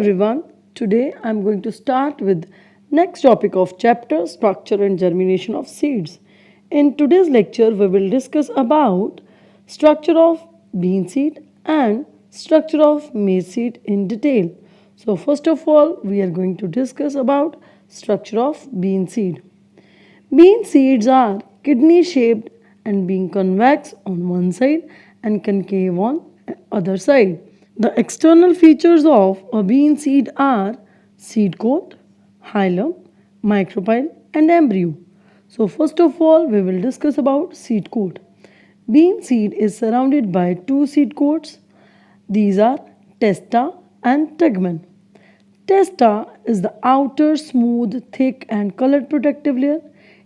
everyone. Today I am going to start with next topic of chapter structure and germination of seeds. In today's lecture we will discuss about structure of bean seed and structure of maize seed in detail. So first of all we are going to discuss about structure of bean seed. Bean seeds are kidney shaped and being convex on one side and concave on other side. The external features of a bean seed are seed coat, hilum, micropyle and embryo. So first of all we will discuss about seed coat. Bean seed is surrounded by two seed coats. These are testa and tegmen. Testa is the outer, smooth, thick, and colored protective layer.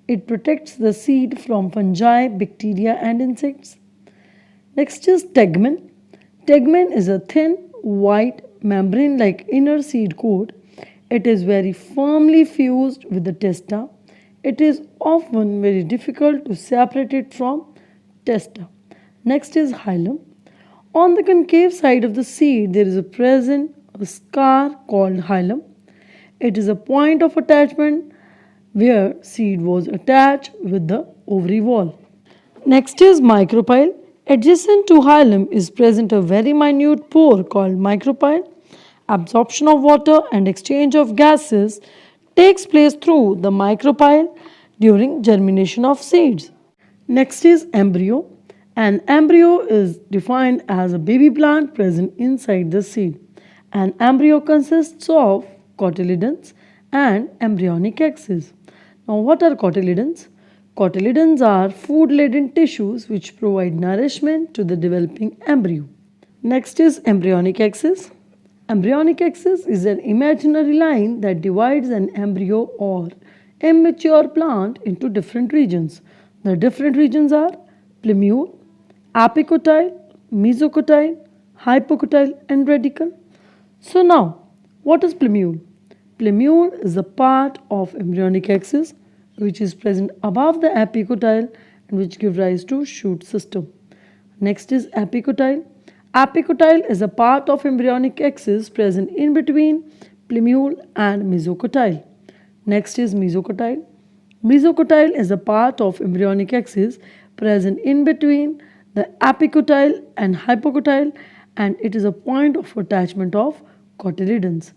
It protects the seed from fungi, bacteria, and insects. Next is tegmen. Tegmen is a thin, white, membrane like inner seed coat. It is very firmly fused with the testa. It is often very difficult to separate it from testa. Next is hilum. On the concave side of the seed, there is a present a scar called hilum. It is a point of attachment where seed was attached with the ovary wall. Next is micropyle. Adjacent to hilum is present a very minute pore called micropyle. Absorption of water and exchange of gases takes place through the micropyle during germination of seeds. Next is embryo. An embryo is defined as a baby plant present inside the seed. An embryo consists of cotyledons and embryonic axis. Now, what are cotyledons? Cotyledons are food-laden tissues which provide nourishment to the developing embryo. Next is embryonic axis. Embryonic axis is an imaginary line that divides an embryo or immature plant into different regions. The different regions are plumule, apicotyle, mesocotyle, hypocotyle and radicle. So now, what is plumule? Plumule is a part of embryonic axis which is present above the apicotyle and which give rise to shoot system. Next is apicotyle. Apicotyle is a part of embryonic axis present in between plumule and mesocotyle. Next is mesocotyle. Mesocotyle is a part of embryonic axis present in between the apicotyle and hypocotyle, and it is a point of attachment of cotyledons.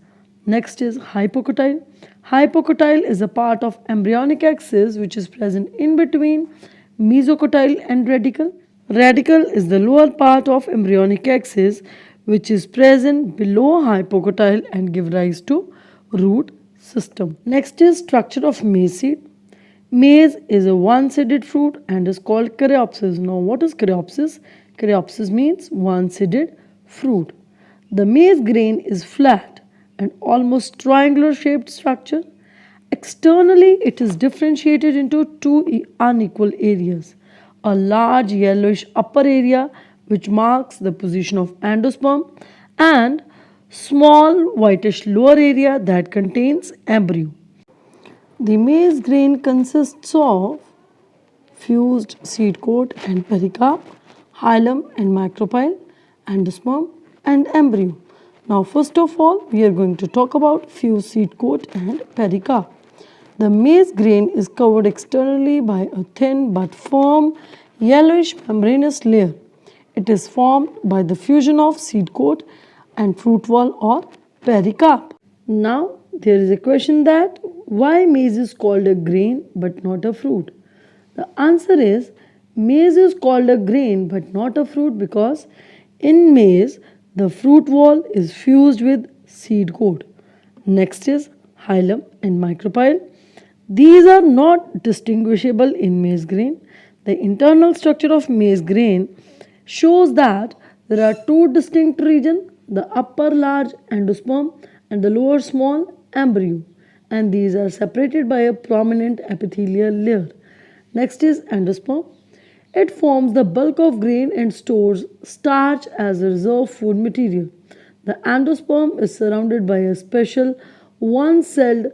Next is hypocotyle. Hypocotyle is a part of embryonic axis which is present in between mesocotyle and radicle. Radicle is the lower part of embryonic axis which is present below hypocotyle and give rise to root system. Next is structure of maize seed. Maize is a one-seeded fruit and is called caryopsis. Now what is caryopsis? Caryopsis means one-seeded fruit. The maize grain is flat and almost triangular shaped structure. Externally, it is differentiated into two unequal areas. A large yellowish upper area which marks the position of endosperm and small whitish lower area that contains embryo. The maize grain consists of fused seed coat and pericarp, hilum and micropyle, endosperm and embryo. Now first of all we are going to talk about fused seed coat and pericarp. The maize grain is covered externally by a thin but firm yellowish membranous layer. It is formed by the fusion of seed coat and fruit wall or pericarp. Now there is a question that why maize is called a grain but not a fruit? The answer is maize is called a grain but not a fruit because in maize the fruit wall is fused with seed coat. Next is hilum and micropyle. These are not distinguishable in maize grain. The internal structure of maize grain shows that there are two distinct regions, the upper large endosperm and the lower small embryo, and these are separated by a prominent epithelial layer. Next is endosperm. It forms the bulk of grain and stores starch as a reserve food material. The endosperm is surrounded by a special one-celled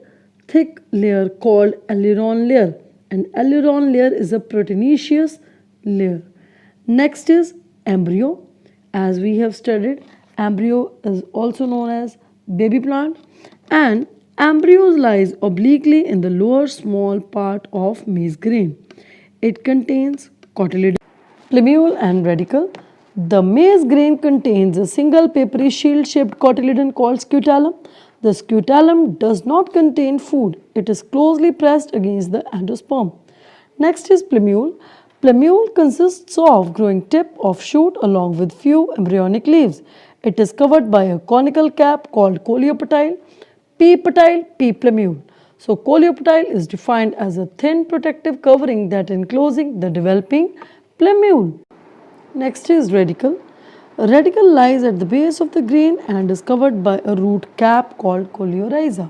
thick layer called aleurone layer. An aleurone layer is a proteinaceous layer. Next is embryo. As we have studied, embryo is also known as baby plant, and embryos lies obliquely in the lower small part of maize grain. It contains cotyledon, plumule and radicle. The maize grain contains a single papery shield-shaped cotyledon called scutellum. The scutellum does not contain food. It is closely pressed against the endosperm. Next is plumule. Plumule consists of growing tip of shoot along with few embryonic leaves. It is covered by a conical cap called coleoptile, P-petile, P-plumule. So coleoptile is defined as a thin protective covering that enclosing the developing plumule. Next is radicle. A radicle lies at the base of the grain and is covered by a root cap called coleorhiza.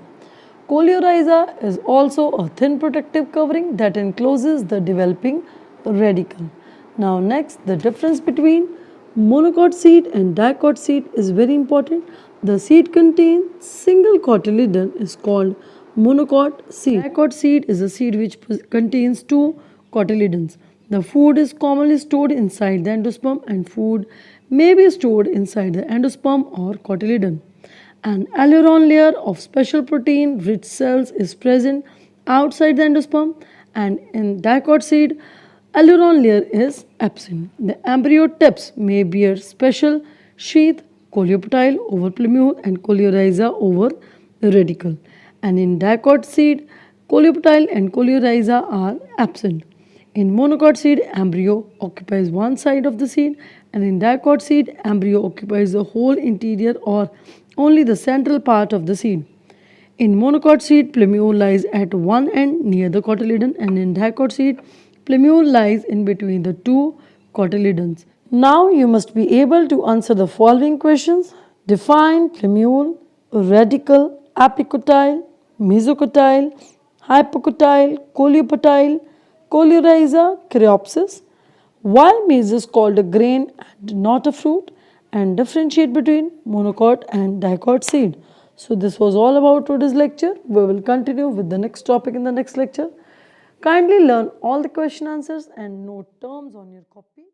Coleorhiza is also a thin protective covering that encloses the developing radicle. Now next, the difference between monocot seed and dicot seed is very important. The seed contains single cotyledon is called monocot seed. Dicot seed is a seed which contains two cotyledons. The food is commonly stored inside the endosperm and food may be stored inside the endosperm or cotyledon. An aileron layer of special protein rich cells is present outside the endosperm, and in dicot seed, aileron layer is absent. The embryo tips may bear special sheath, coleoptile over plumule and coleorhiza over radicle. And in dicot seed, coleoptile and coleorhiza are absent. In monocot seed, embryo occupies one side of the seed, and in dicot seed, embryo occupies the whole interior or only the central part of the seed. In monocot seed, plumule lies at one end near the cotyledon, and in dicot seed, plumule lies in between the two cotyledons. Now you must be able to answer the following questions. Define plumule, radicle, apicotyle, mesocotyle, hypocotyle, coleoptile, coleorhiza, caryopsis. Why maize is called a grain and not a fruit, and differentiate between monocot and dicot seed. So this was all about today's lecture. We will continue with the next topic in the next lecture. Kindly learn all the question answers and note terms on your copy.